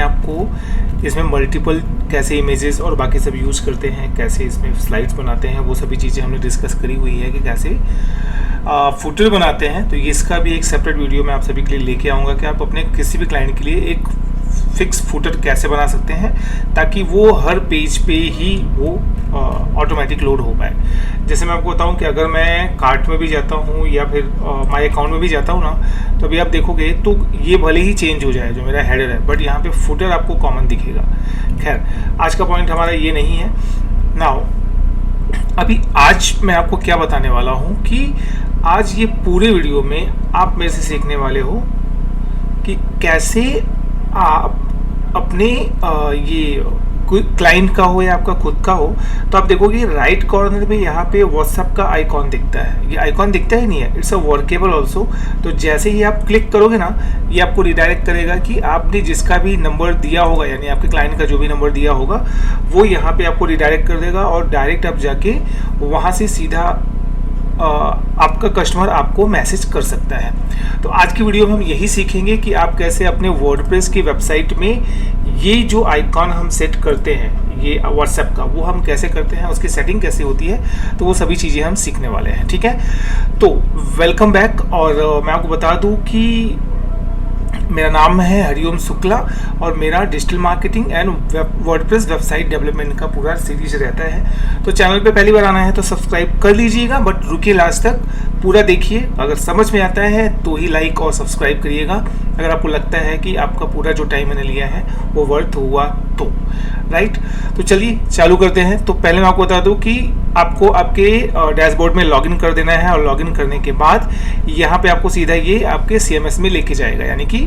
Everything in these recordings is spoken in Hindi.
आपको इसमें मल्टीपल कैसे इमेजेस और बाकी सब यूज़ करते हैं, कैसे इसमें स्लाइड्स बनाते हैं, वो सभी चीज़ें हमने डिस्कस करी हुई है कि कैसे फुटर बनाते हैं। तो इसका भी एक सेपरेट वीडियो मैं आप सभी के लिए लेके आऊँगा कि आप अपने किसी भी क्लाइंट के लिए एक फिक्स फुटर कैसे बना सकते हैं ताकि वो हर पेज पे ही वो ऑटोमेटिक लोड हो पाए। जैसे मैं आपको बताऊं कि अगर मैं कार्ट में भी जाता हूं या फिर माय अकाउंट में भी जाता हूं ना, तो अभी आप देखोगे तो ये भले ही चेंज हो जाए जो मेरा हेडर है, बट यहाँ पे फुटर आपको कॉमन दिखेगा। खैर, आज का पॉइंट हमारा ये नहीं है। नाउ अभी आज मैं आपको क्या बताने वाला हूँ कि आज ये पूरे वीडियो में आप मेरे से सीखने वाले हो कि कैसे आप अपने ये कोई क्लाइंट का हो या आपका खुद का हो, तो आप देखोगे राइट कॉर्नर पे यहाँ पे व्हाट्सएप का आइकॉन दिखता है। ये आइकॉन दिखता ही नहीं है, इट्स अ वर्केबल ऑल्सो। तो जैसे ही आप क्लिक करोगे ना, ये आपको रिडायरेक्ट करेगा कि आपने जिसका भी नंबर दिया होगा, यानी आपके क्लाइंट का जो भी नंबर दिया होगा वो यहाँ पे आपको रिडायरेक्ट कर देगा और डायरेक्ट आप जाके वहाँ से सीधा आपका कस्टमर आपको मैसेज कर सकता है। तो आज की वीडियो में हम यही सीखेंगे कि आप कैसे अपने वर्डप्रेस की वेबसाइट में ये जो आइकॉन हम सेट करते हैं, ये व्हाट्सएप का, वो हम कैसे करते हैं, उसकी सेटिंग कैसे होती है, तो वो सभी चीज़ें हम सीखने वाले हैं। ठीक है, तो वेलकम बैक। और मैं आपको बता दूं कि मेरा नाम है हरिओम शुक्ला और मेरा digital marketing and WordPress website development का पूरा सीरीज रहता है। तो चैनल पे पहली बार आना है तो सब्सक्राइब कर लीजिएगा, बट रुकिए लास्ट तक, पूरा देखिए। अगर समझ में आता है तो ही लाइक और सब्सक्राइब करिएगा, अगर आपको लगता है कि आपका पूरा जो टाइम मैंने लिया है वो वर्थ हुआ तो। राइट, तो चलिए चालू करते हैं। तो पहले मैं आपको बता दूं कि आपको आपके डैशबोर्ड में लॉगिन कर देना है और लॉगिन करने के बाद यहाँ पे आपको सीधा ये आपके CMS में लेके जाएगा, यानी कि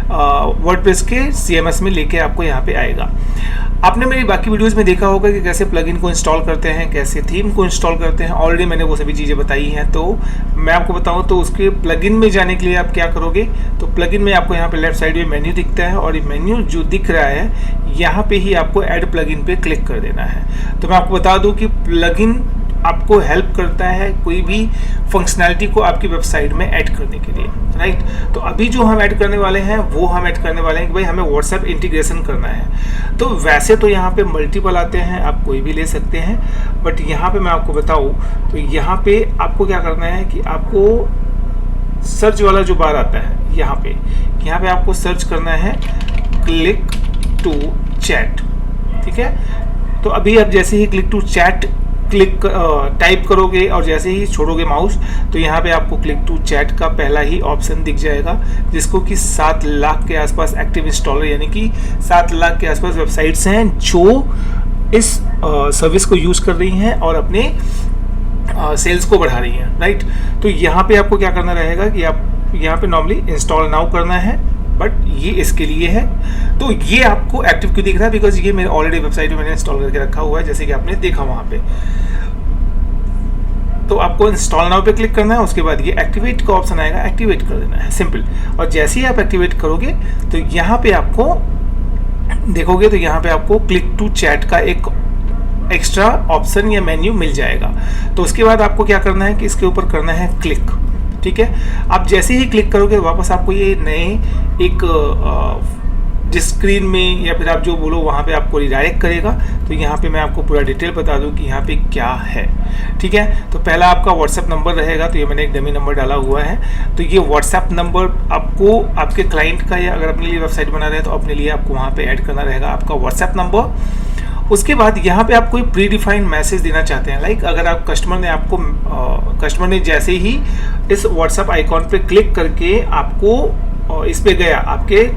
वर्डप्रेस के CMS में लेके आपको यहाँ पे आएगा। आपने मेरी बाकी वीडियोस में देखा होगा कि कैसे प्लगइन को इंस्टॉल करते हैं, कैसे थीम को इंस्टॉल करते हैं, ऑलरेडी मैंने वो सभी चीज़ें बताई हैं। तो मैं आपको बताऊं तो उसके प्लगइन में जाने के लिए आप क्या करोगे, तो प्लगइन में आपको यहाँ पे लेफ्ट साइड में मेन्यू दिखता है और ये मेन्यू जो दिख रहा है यहाँ पे ही आपको ऐड प्लगइन पे क्लिक कर देना है। तो मैं आपको बता दूं कि प्लगइन आपको हेल्प करता है कोई भी फंक्शनैलिटी को आपकी वेबसाइट में ऐड करने के लिए। राइट, तो अभी जो हम ऐड करने वाले हैं वो हम ऐड करने वाले हैं कि भाई हमें व्हाट्सएप इंटीग्रेशन करना है। तो वैसे तो यहाँ पे मल्टीपल आते हैं, आप कोई भी ले सकते हैं, बट यहाँ पे मैं आपको बताऊँ तो यहाँ पे आपको क्या करना है कि आपको सर्च वाला जो बार आता है यहाँ पे आपको सर्च करना है क्लिक टू चैट। ठीक है, तो अभी आप जैसे ही क्लिक टू चैट टाइप करोगे और जैसे ही छोड़ोगे माउस, तो यहाँ पे आपको क्लिक टू चैट का पहला ही ऑप्शन दिख जाएगा, जिसको कि 7 लाख के आसपास एक्टिव इंस्टॉलर, यानी कि 7 लाख के आसपास वेबसाइट्स हैं जो इस सर्विस को यूज़ कर रही हैं और अपने सेल्स को बढ़ा रही हैं। राइट, तो यहाँ पे आपको क्या करना रहेगा कि आप यहाँ पे नॉर्मली इंस्टॉल नाउ करना है, बट ये इसके लिए है। तो ये आपको एक्टिव क्यों दिख रहा है, बिकॉज ये मेरे ऑलरेडी वेबसाइट में मैंने इंस्टॉल करके रखा हुआ है, जैसे कि आपने देखा वहाँ पे। तो आपको इंस्टॉल नाउ पे क्लिक करना है, उसके बाद ये एक्टिवेट का ऑप्शन आएगा, एक्टिवेट कर देना है, सिंपल। और जैसे ही आप एक्टिवेट करोगे तो यहाँ पे आपको देखोगे तो यहाँ पे आपको क्लिक टू चैट का एक एक्स्ट्रा ऑप्शन या मेन्यू मिल जाएगा। तो उसके बाद आपको क्या करना है कि इसके ऊपर करना है क्लिक। ठीक है, आप जैसे ही क्लिक करोगे वापस आपको ये नए एक जिस स्क्रीन में या फिर आप जो बोलो वहाँ पे आपको रिडायरेक्ट करेगा। तो यहाँ पे मैं आपको पूरा डिटेल बता दूँ कि यहाँ पे क्या है। ठीक है, तो पहला आपका व्हाट्सएप नंबर रहेगा, तो ये मैंने एक डमी नंबर डाला हुआ है। तो ये व्हाट्सएप नंबर आपको आपके क्लाइंट का या अगर अपने लिए वेबसाइट बना रहे हैं तो अपने लिए आपको वहाँ पे ऐड करना रहेगा आपका व्हाट्सएप नंबर। उसके बाद यहाँ पे आप कोई प्री डिफाइंड मैसेज देना चाहते हैं, लाइक अगर आप कस्टमर ने जैसे ही इस व्हाट्सएप आइकॉन पे क्लिक करके आपको इस पे गया, आपके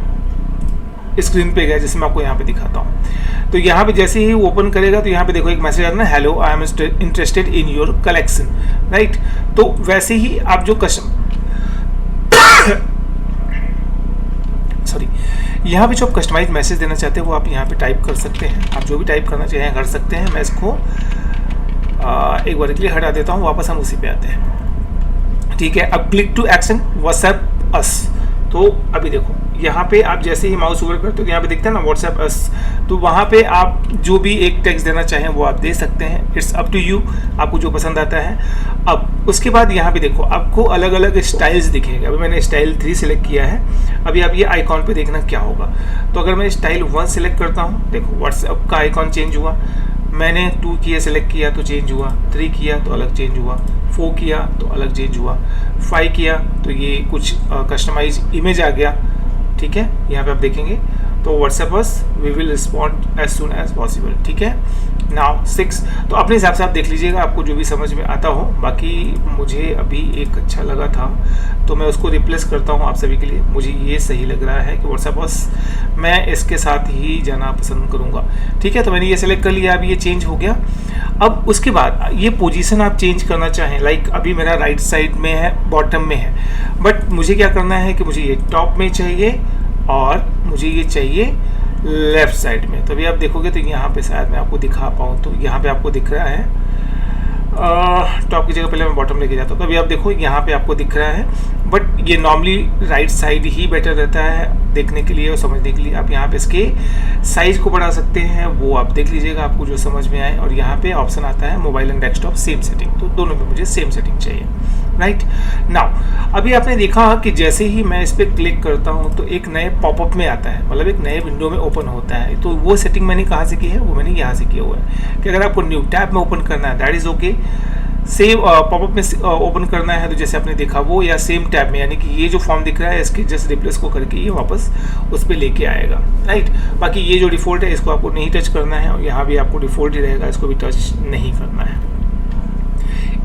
स्क्रीन पे गया, जैसे मैं आपको यहाँ पे दिखाता हूँ। तो यहाँ पे जैसे ही ओपन करेगा तो यहाँ पे देखो एक मैसेज आता है, hello I am interested in your collection. Right, तो वैसे ही आप जो यहाँ पे जो आप कस्टमाइज मैसेज देना चाहते हैं वो आप यहाँ पे टाइप कर सकते हैं। आप जो भी टाइप करना चाहें कर सकते हैं। मैं इसको एक बार के लिए हटा देता हूँ, वापस हम उसी पे आते हैं। ठीक है, अब click to action WhatsApp us. तो अभी देखो यहाँ पे आप जैसे ही माउस ओवर करते हो तो यहाँ पे दिखता है ना व्हाट्सएप अस, तो वहाँ पे आप जो भी एक टेक्स्ट देना चाहें वो आप दे सकते हैं। इट्स अप टू यू, आपको जो पसंद आता है। अब उसके बाद यहाँ पे देखो आपको अलग अलग स्टाइल्स दिखेंगे। अभी मैंने स्टाइल 3 सिलेक्ट किया है। अभी आप ये आइकॉन पे देखना क्या होगा। तो अगर मैं स्टाइल 1 सिलेक्ट करता हूँ, देखो व्हाट्सएप का आइकॉन चेंज हुआ। मैंने 2 किया सिलेक्ट किया तो चेंज हुआ, 3 किया तो अलग चेंज हुआ, 4 किया तो अलग चेंज हुआ, 5 किया तो ये कुछ कस्टमाइज इमेज आ गया। ठीक है, यहाँ पे आप देखेंगे तो WhatsApp us we will respond as soon as possible. ठीक है, नाउ 6, तो अपने हिसाब से आप देख लीजिएगा आपको जो भी समझ में आता हो। बाकी मुझे अभी एक अच्छा लगा था तो मैं उसको रिप्लेस करता हूँ आप सभी के लिए। मुझे ये सही लग रहा है कि व्हाट्सएप अस मैं इसके साथ ही जाना पसंद करूँगा। ठीक है, तो मैंने ये सेलेक्ट कर लिया, अभी ये चेंज हो गया। अब उसके बाद ये पोजीशन आप चेंज करना चाहें, लाइक अभी मेरा राइट साइड में है, बॉटम में है, बट मुझे क्या करना है कि मुझे ये टॉप में चाहिए और मुझे ये चाहिए लेफ्ट साइड में। तो अभी आप देखोगे तो यहाँ पे शायद मैं आपको दिखा पाऊँ, तो यहाँ पे आपको दिख रहा है टॉप की जगह पहले मैं बॉटम लेके जाता हूँ। तो अभी आप देखो यहाँ पे आपको दिख रहा है, बट ये नॉर्मली राइट साइड ही बेटर रहता है देखने के लिए और समझने के लिए। आप यहाँ पे इसके साइज को बढ़ा सकते हैं, वो आप देख लीजिएगा आपको जो समझ में आए। और यहाँ पे ऑप्शन आता है mobile and desktop same setting, तो दोनों में मुझे सेम सेटिंग चाहिए। राइट नाउ अभी आपने देखा कि जैसे ही मैं इस पर क्लिक करता हूँ तो एक नए पॉपअप में आता है, मतलब एक नए विंडो में ओपन होता है। तो वो सेटिंग मैंने कहाँ से की है, वो मैंने यहाँ से किया हुआ है कि अगर आपको न्यू टैब में ओपन करना है that is okay, same popup में ओपन करना है तो जैसे आपने देखा वो, या सेम टैब में, यानी कि ये जो फॉर्म दिख रहा है इसके जस्ट रिप्लेस को करके ये वापस उस पर लेके आएगा। राइट, बाकी ये जो डिफ़ॉल्ट है इसको आपको नहीं टच करना है, और यहाँ भी आपको डिफ़ॉल्ट ही रहेगा, इसको भी टच नहीं करना है।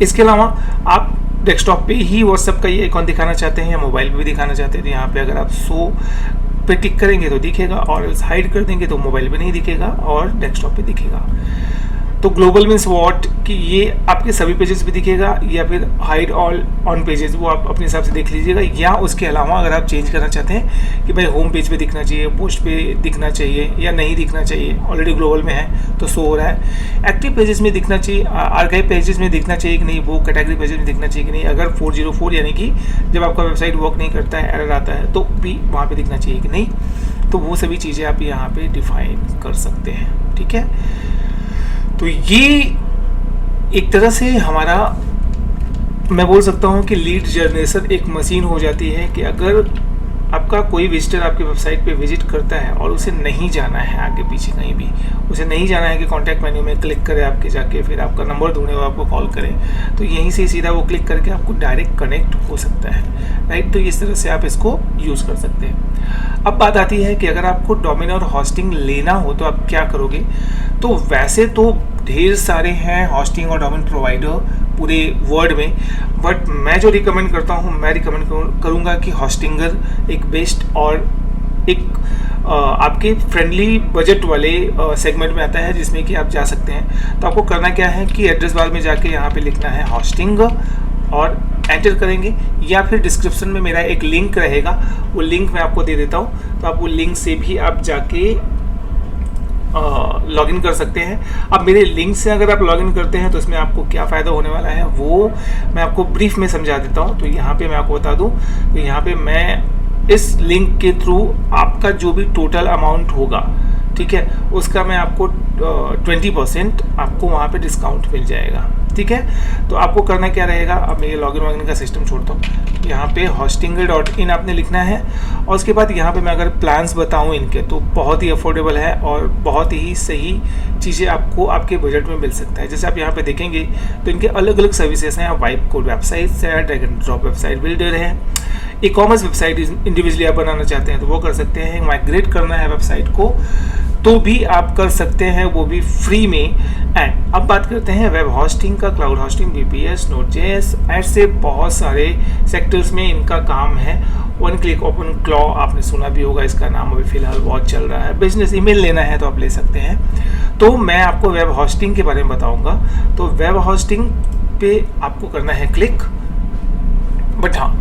इसके अलावा आप डेस्कटॉप पे ही व्हाट्सएप का ये आइकॉन दिखाना चाहते हैं या मोबाइल पे भी दिखाना चाहते हैं तो यहाँ पे अगर आप 100 पे टिक करेंगे तो दिखेगा, और हाइड कर देंगे तो मोबाइल पे नहीं दिखेगा और डेस्कटॉप पे दिखेगा। तो ग्लोबल मीन्स व्हाट कि ये आपके सभी पेजेस पे दिखेगा, या फिर हाइड ऑल ऑन पेजेस, वो आप अपने हिसाब से देख लीजिएगा। या उसके अलावा अगर आप चेंज करना चाहते हैं कि भाई होम पेज पे दिखना चाहिए, पोस्ट पे दिखना चाहिए या नहीं दिखना चाहिए, ऑलरेडी ग्लोबल में है तो शो हो रहा है, एक्टिव पेजेस में दिखना चाहिए, आर्काइव पेजेस में दिखना चाहिए कि नहीं, वो कैटेगरी पेजेस में दिखना चाहिए कि नहीं, अगर 404 यानी कि जब आपका वेबसाइट वर्क नहीं करता है, एरर आता है, तो भी वहाँ पर दिखना चाहिए कि नहीं, तो वो सभी चीज़ें आप यहाँ पर डिफाइन कर सकते हैं। ठीक है, तो ये एक तरह से हमारा, मैं बोल सकता हूँ कि लीड जनरेशन एक मशीन हो जाती है कि अगर आपका कोई विजिटर आपकी वेबसाइट पे विजिट करता है और उसे नहीं जाना है आगे पीछे कहीं भी, उसे नहीं जाना है कि कॉन्टैक्ट मेन्यू में क्लिक करे आपके जाके फिर आपका नंबर ढूंढे वो आपको कॉल करे, तो यहीं से सीधा वो क्लिक करके आपको डायरेक्ट कनेक्ट हो सकता है। राइट, तो इस तरह से आप इसको यूज़ कर सकते हैं। अब बात आती है कि अगर आपको डोमेन और होस्टिंग लेना हो तो आप क्या करोगे। तो वैसे तो ढेर सारे हैं होस्टिंग और डोमेन प्रोवाइडर पूरे वर्ल्ड में, बट मैं जो रिकमेंड करता हूँ, मैं रिकमेंड करूँगा कि होस्टिंगर एक बेस्ट और एक आपके फ्रेंडली बजट वाले सेगमेंट में आता है जिसमें कि आप जा सकते हैं। तो आपको करना क्या है कि एड्रेस बार में जाके यहाँ पे लिखना है होस्टिंग और एंटर करेंगे, या फिर डिस्क्रिप्शन में मेरा एक लिंक रहेगा, वो लिंक मैं आपको दे देता हूँ, तो आप वो लिंक से भी आप जाके लॉगिन कर सकते हैं। अब मेरे लिंक से अगर आप लॉगिन करते हैं तो इसमें आपको क्या फ़ायदा होने वाला है वो मैं आपको ब्रीफ में समझा देता हूँ। तो यहाँ पे मैं आपको बता दूँ, तो यहाँ पे मैं इस लिंक के थ्रू आपका जो भी टोटल अमाउंट होगा, ठीक है, उसका मैं आपको 20% आपको वहाँ पे डिस्काउंट मिल जाएगा। ठीक है, तो आपको करना क्या रहेगा, अब मैं ये लॉगिन का सिस्टम छोड़ता हूँ। यहाँ पे hostinger.in आपने लिखना है, और उसके बाद यहाँ पे मैं अगर प्लान्स बताऊँ इनके, तो बहुत ही अफोर्डेबल है और बहुत ही सही चीज़ें आपको आपके बजट में मिल सकता है। जैसे आप यहाँ पे देखेंगे तो इनके अलग अलग सर्विसेज हैं, वाइप कोड वेबसाइट्स है, drag and drop website builder है, ई कॉमर्स वेबसाइट इंडिविजुअली आप बनाना चाहते हैं तो वो कर सकते हैं, माइग्रेट करना है वेबसाइट को तो भी आप कर सकते हैं, वो भी फ्री में। एंड अब बात करते हैं वेब होस्टिंग का, क्लाउड होस्टिंग, VPS, Node.js, ऐसे बहुत सारे सेक्टर्स में इनका काम है। वन क्लिक ओपन क्लॉ आपने सुना भी होगा, इसका नाम अभी फिलहाल बहुत चल रहा है। बिजनेस ईमेल लेना है तो आप ले सकते हैं। तो मैं आपको वेब होस्टिंग के बारे में बताऊंगा। तो वेब होस्टिंग पे आपको करना है क्लिक, बट हाँ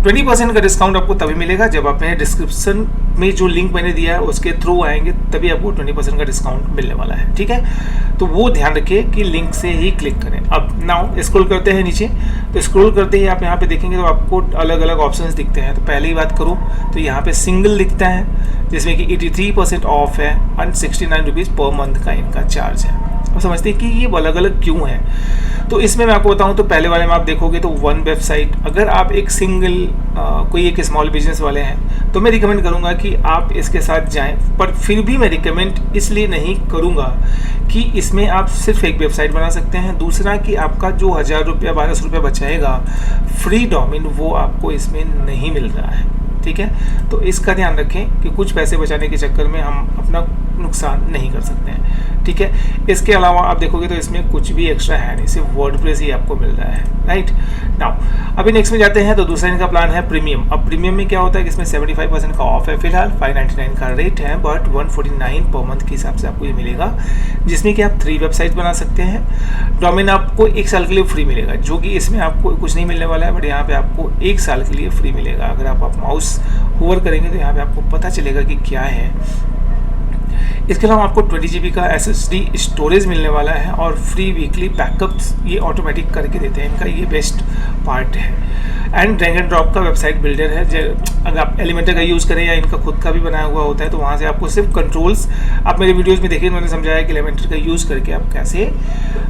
20% का डिस्काउंट आपको तभी मिलेगा जब आप मेरे डिस्क्रिप्शन में जो लिंक मैंने दिया है उसके थ्रू आएंगे, तभी आपको 20% का डिस्काउंट मिलने वाला है, ठीक है। तो वो ध्यान रखिए कि लिंक से ही क्लिक करें। अब नाउ स्क्रॉल करते हैं नीचे, तो स्क्रॉल करते ही आप यहाँ पे देखेंगे तो आपको अलग अलग ऑप्शंस दिखते हैं। तो पहले ही बात करूँ तो यहाँ पे सिंगल दिखता है जिसमें कि 83% ऑफ है और 69 रुपीज़ पर मंथ का इनका चार्ज है। आप समझते हैं कि ये अलग अलग क्यों है। तो इसमें मैं आपको बताऊं तो पहले वाले में आप देखोगे तो वन वेबसाइट, अगर आप एक सिंगल कोई एक स्मॉल बिजनेस वाले हैं तो मैं रिकमेंड करूंगा कि आप इसके साथ जाएं, पर फिर भी मैं रिकमेंड इसलिए नहीं करूंगा कि इसमें आप सिर्फ एक वेबसाइट बना सकते हैं। दूसरा कि आपका जो 1000 रुपया 1200 रुपया बचाएगा फ्री डोमेन, वो आपको इसमें नहीं मिल रहा है, ठीक है। तो इसका ध्यान रखें कि कुछ पैसे बचाने के चक्कर में हम अपना नुकसान नहीं कर सकते हैं, ठीक है। इसके अलावा आप देखोगे तो इसमें कुछ भी एक्स्ट्रा है नहीं, सिर्फ वर्डप्रेस ही आपको मिल रहा है, राइट। नाउ अभी नेक्स्ट में जाते हैं तो दूसरा इनका प्लान है प्रीमियम। अब प्रीमियम में क्या होता है कि इसमें 75% का ऑफ है फिलहाल, 599 का रेट है, बट 149 पर मंथ के हिसाब से आपको ये मिलेगा, जिसमें कि आप 3 वेबसाइट बना सकते हैं। डोमेन आपको 1 साल के लिए फ्री मिलेगा, जो कि इसमें आपको कुछ नहीं मिलने वाला है, बट यहाँ पे आपको 1 साल के लिए फ्री मिलेगा। अगर आप माउस होवर करेंगे तो यहाँ पे आपको पता चलेगा कि क्या है। इसके अलावा आपको 20 GB का SSD स्टोरेज मिलने वाला है और फ्री वीकली बैकअप्स ये ऑटोमेटिक करके देते हैं, इनका ये बेस्ट पार्ट है। एंड ड्रैग एंड ड्रॉप का वेबसाइट बिल्डर है, अगर आप एलिमेंटर का यूज़ करें या इनका खुद का भी बनाया हुआ होता है तो वहाँ से आपको सिर्फ कंट्रोल्स, आप मेरे वीडियोज़ में देखिए मैंने समझाया कि एलिमेंटर का यूज़ करके आप कैसे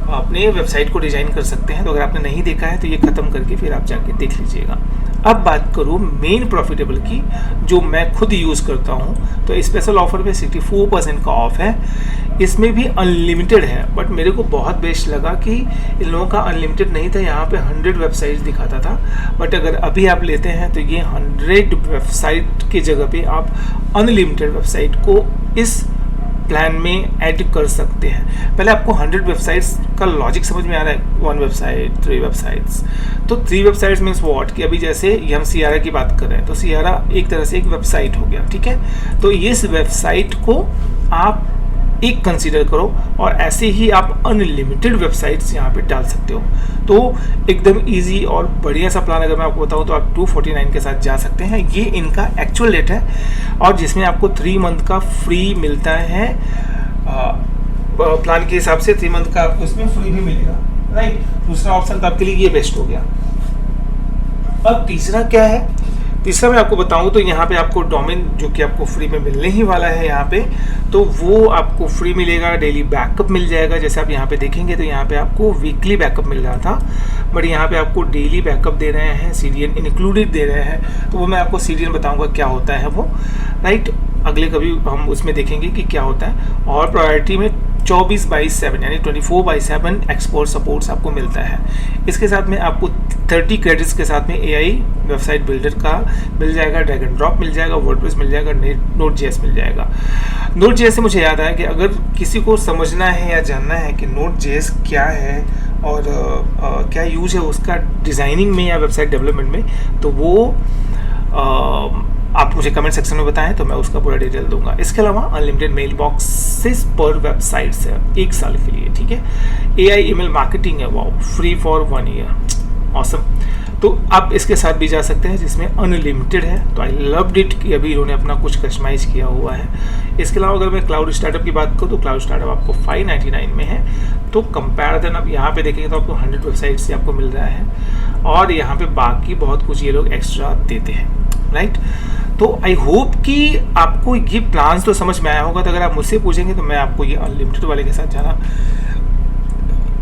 अपने वेबसाइट को डिज़ाइन कर सकते हैं। तो अगर आपने नहीं देखा है तो ये ख़त्म करके फिर आप जाके देख लीजिएगा। अब बात करूँ मेन प्रॉफिटेबल की, जो मैं खुद यूज़ करता हूँ, तो स्पेशल ऑफर पे 64% का ऑफ है। इसमें भी अनलिमिटेड है, बट मेरे को बहुत बेस्ट लगा कि इन लोगों का अनलिमिटेड नहीं था, यहाँ पे 100 वेबसाइट्स दिखाता था। बट अगर अभी आप लेते हैं तो ये 100 वेबसाइट की जगह पे आप अनलिमिटेड वेबसाइट को इस प्लान में ऐड कर सकते हैं। पहले आपको 100 वेबसाइट्स का लॉजिक समझ में आ रहा है, 1 वेबसाइट 3 वेबसाइट्स, तो 3 वेबसाइट्स मीन्स व्हाट कि अभी जैसे हम सियारा की बात कर रहे हैं तो सियारा एक तरह से एक वेबसाइट हो गया, ठीक है। तो इस वेबसाइट को आप एक कंसीडर करो और ऐसे ही आप अनलिमिटेड वेबसाइट्स यहाँ पे डाल सकते हो। तो एकदम इजी और बढ़िया सा प्लान अगर मैं आपको बताऊँ तो आप 249 के साथ जा सकते हैं। ये इनका एक्चुअल रेट है और जिसमें आपको 3 मंथ का फ्री मिलता है। प्लान के हिसाब से 3 मंथ का आपको इसमें फ्री भी मिलेगा, राइट। दूसरा ऑप्शन तो आपके लिए ये बेस्ट हो गया। अब तीसरा क्या है, तीसरा मैं आपको बताऊं तो यहाँ पे आपको डोमेन जो कि आपको फ्री में मिलने ही वाला है यहाँ पे, तो वो आपको फ्री मिलेगा। डेली बैकअप मिल जाएगा, जैसे आप यहाँ पे देखेंगे तो यहाँ पे आपको वीकली बैकअप मिल रहा था, बट यहाँ पे आपको डेली बैकअप दे रहे हैं, CDN इंक्लूडेड दे रहे हैं। तो वो मैं आपको CDN बताऊंगा क्या होता है वो, राइट। अगले कभी हम उसमें देखेंगे कि क्या होता है। और प्रायोरिटी में 24/7 यानी 24/7 एक्सपोर्ट सपोर्ट्स आपको मिलता है। इसके साथ में आपको 30 क्रेडिट्स के साथ में AI वेबसाइट बिल्डर का मिल जाएगा, ड्रैग एंड ड्रॉप मिल जाएगा, वर्डप्रेस मिल जाएगा, Node.js मिल जाएगा। Node.js से मुझे याद आया कि अगर किसी को समझना है या जानना है कि Node.js क्या है और क्या यूज है उसका डिज़ाइनिंग में या वेबसाइट डेवलपमेंट में, तो वो आप मुझे कमेंट सेक्शन में बताएं तो मैं उसका पूरा डिटेल दूंगा। इसके अलावा अनलिमिटेड मेल बॉक्सेस पर वेबसाइट्स है 1 साल के लिए, ठीक है। AI ईमेल मार्केटिंग है, wow, free for 1 year, awesome. तो आप इसके साथ भी जा सकते हैं जिसमें अनलिमिटेड है। तो आई लव्ड इट कि अभी इन्होंने अपना कुछ कस्टमाइज किया हुआ है। इसके अलावा अगर मैं क्लाउड स्टार्टअप की बात करूँ तो क्लाउड स्टार्टअप आपको 599 में है। तो कंपैरिजन अब यहाँ पे देखेंगे तो आपको 100 वेबसाइट से आपको मिल रहा है और यहाँ पे बाकी बहुत कुछ ये लोग एक्स्ट्रा देते हैं, राइट। तो आई होप कि आपको ये प्लान्स तो समझ में आया होगा। तो अगर आप मुझसे पूछेंगे तो मैं आपको ये अनलिमिटेड वाले के साथ जाना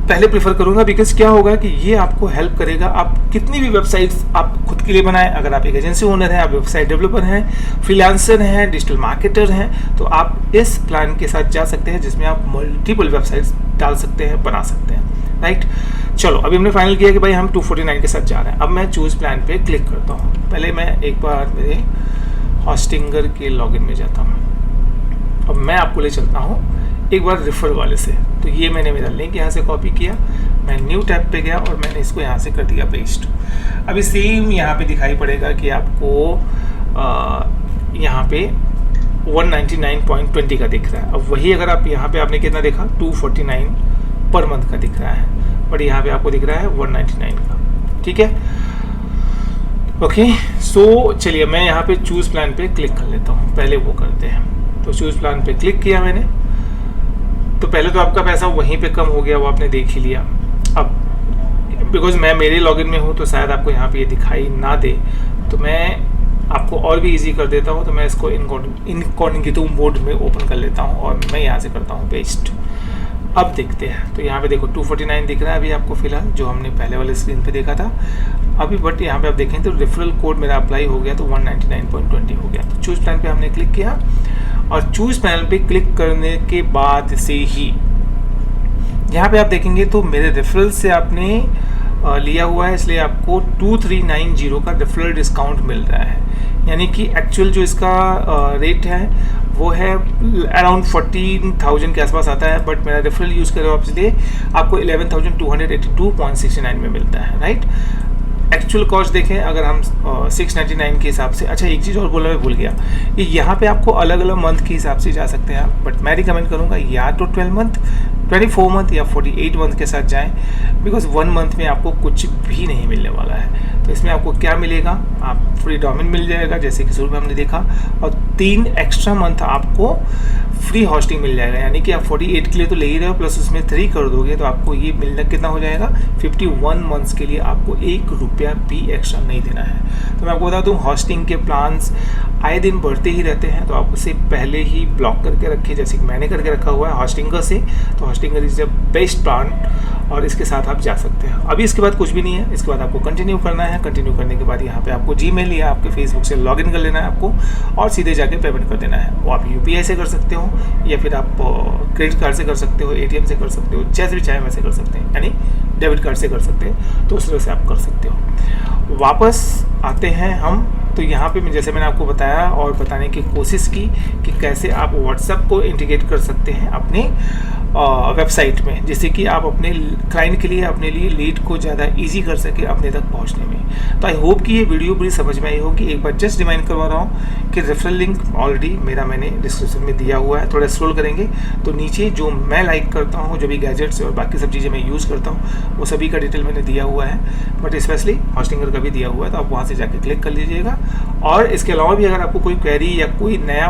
पहले प्रेफर करूंगा, बिकॉज क्या होगा कि ये आपको हेल्प करेगा। आप कितनी भी वेबसाइट्स आप खुद के लिए बनाएं, अगर आप एक एजेंसी ओनर हैं, आप वेबसाइट डेवलपर हैं, फ्रीलांसर हैं, डिजिटल मार्केटर हैं, तो आप इस प्लान के साथ जा सकते हैं जिसमें आप मल्टीपल वेबसाइट्स डाल सकते हैं, बना सकते हैं, राइट। चलो अभी हमने फाइनल किया कि भाई हम 249 के साथ जा रहे हैं। अब मैं चूज प्लान पे क्लिक करता हूँ। पहले मैं एक बार मेरे हॉस्टिंगर के लॉगिन में जाता हूँ। अब मैं आपको ले चलता हूँ एक बार रेफर वाले से। तो ये मैंने मेरा लिंक यहाँ से कॉपी किया, मैं न्यू टैब पे गया और मैंने इसको यहाँ से कर दिया पेस्ट। अभी सेम यहाँ पे दिखाई पड़ेगा कि आपको यहाँ पे 199.20 का दिख रहा है। अब वही अगर आप यहाँ पे आपने कितना देखा 249 पर मंथ का दिख रहा है, बट यहाँ पे आपको दिख रहा है 199 का, ठीक है। ओके, सो चलिए मैं यहाँ पे चूज़ प्लान पे क्लिक कर लेता हूँ, पहले वो करते हैं। तो चूज़ प्लान पे क्लिक किया मैंने, तो पहले तो आपका पैसा वहीं पे कम हो गया, वो आपने देख ही लिया। अब बिकॉज मैं मेरे लॉगिन में हूँ तो शायद आपको यहाँ पे ये दिखाई ना दे, तो मैं आपको और भी इजी कर देता हूँ। तो मैं इसको इनकॉग्निटो मोड में ओपन कर लेता हूँ और मैं यहाँ से करता हूँ पेस्ट। अब देखते हैं, तो यहाँ पे देखो 249 दिख रहा है अभी आपको फिलहाल, जो हमने पहले वाले स्क्रीन पे देखा था अभी। बट यहाँ पे आप देखें तो रेफरल कोड मेरा अप्लाई हो गया, तो 199.20 हो गया। तो चूज़ प्लान पे हमने क्लिक किया, और चूज़ प्लान पे क्लिक करने के बाद से ही यहाँ पे आप देखेंगे तो मेरे रेफरल से आपने लिया हुआ है, इसलिए आपको 2390 का रेफरल डिस्काउंट मिल रहा है। यानी कि एक्चुअल जो इसका रेट है वो है अराउंड 14,000 के आसपास आता है, बट मेरा रेफरल यूज़ कर रहा हूँ इसलिए आपको 11,282.69 में मिलता है, राइट। एक्चुअल कॉस्ट देखें अगर हम 699 के हिसाब से। अच्छा, एक चीज़ और बोला मैं भूल गया, कि यहाँ पे आपको अलग अलग मंथ के हिसाब से जा सकते हैं आप, बट मैं रिकमेंड करूँगा या तो 12 मंथ, 24 मंथ या 48 मंथ के साथ जाएं, बिकॉज 1 मंथ में आपको कुछ भी नहीं मिलने वाला है। तो इसमें आपको क्या मिलेगा, आप फ्री डोमेन मिल जाएगा जैसे कि शुरू में हमने देखा, और 3 एक्स्ट्रा मंथ आपको फ्री होस्टिंग मिल जाएगा। यानी कि आप 48 के लिए तो ले ही रहे हो, प्लस उसमें 3 कर दोगे तो आपको ये मिलना कितना हो जाएगा, 51 मंथ्स के लिए आपको 1 रुपया भी एक्स्ट्रा नहीं देना है। तो मैं आपको बता दूँ, होस्टिंग के प्लान्स आए दिन बढ़ते ही रहते हैं, तो आप उसे पहले ही ब्लॉक करके रखिए, जैसे कि मैंने करके रखा हुआ है होस्टिंगर से। तो Hostinger is the best plan, और इसके साथ आप जा सकते हैं। अभी इसके बाद कुछ भी नहीं है, इसके बाद आपको कंटिन्यू करना है। कंटिन्यू करने के बाद यहाँ पे आपको जीमेल या आपके फेसबुक से लॉगिन कर लेना है आपको, और सीधे जाके पेमेंट कर देना है। वो आप यूपीआई से कर सकते हो, या फिर आप क्रेडिट कार्ड से कर सकते हो, एटीएम से कर सकते हो, जैसे भी चाहे वैसे कर सकते हैं, यानी डेबिट कार्ड से कर सकते हैं, तो उस तरह से आप कर सकते हो। वापस आते हैं हम, तो यहाँ पे जैसे मैंने आपको बताया और बताने की कोशिश की कि कैसे आप व्हाट्सएप को इंटीग्रेट कर सकते हैं अपने वेबसाइट में, जिससे कि आप अपने क्लाइंट के लिए, अपने लिए लीड को ज़्यादा इजी कर सके अपने तक पहुँचने में। तो आई होप कि ये वीडियो पूरी समझ में आई होगी। एक बार जस्ट रिमाइंड करवा रहा हूँ कि रेफरल लिंक ऑलरेडी मैंने डिस्क्रिप्शन में दिया हुआ है। थोड़ा स्क्रॉल करेंगे तो नीचे जो मैं लाइक करता हूँ, जो भी गैजेट्स और बाकी सब चीज़ें मैं यूज़ करता हूँ, वो सभी का डिटेल मैंने दिया हुआ है, बट स्पेशली होस्टिंगर का भी दिया हुआ है। तो आप वहाँ से जाके क्लिक कर लीजिएगा। और इसके अलावा भी अगर आपको कोई क्वेरी या कोई नया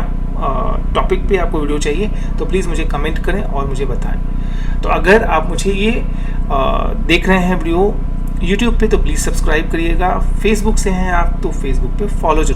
टॉपिक पे आपको वीडियो चाहिए तो प्लीज़ मुझे कमेंट करें और मुझे बताएं। तो अगर आप मुझे ये देख रहे हैं वीडियो यूट्यूब पे तो प्लीज़ सब्सक्राइब करिएगा। फेसबुक से हैं आप तो फेसबुक पे फॉलो जरूर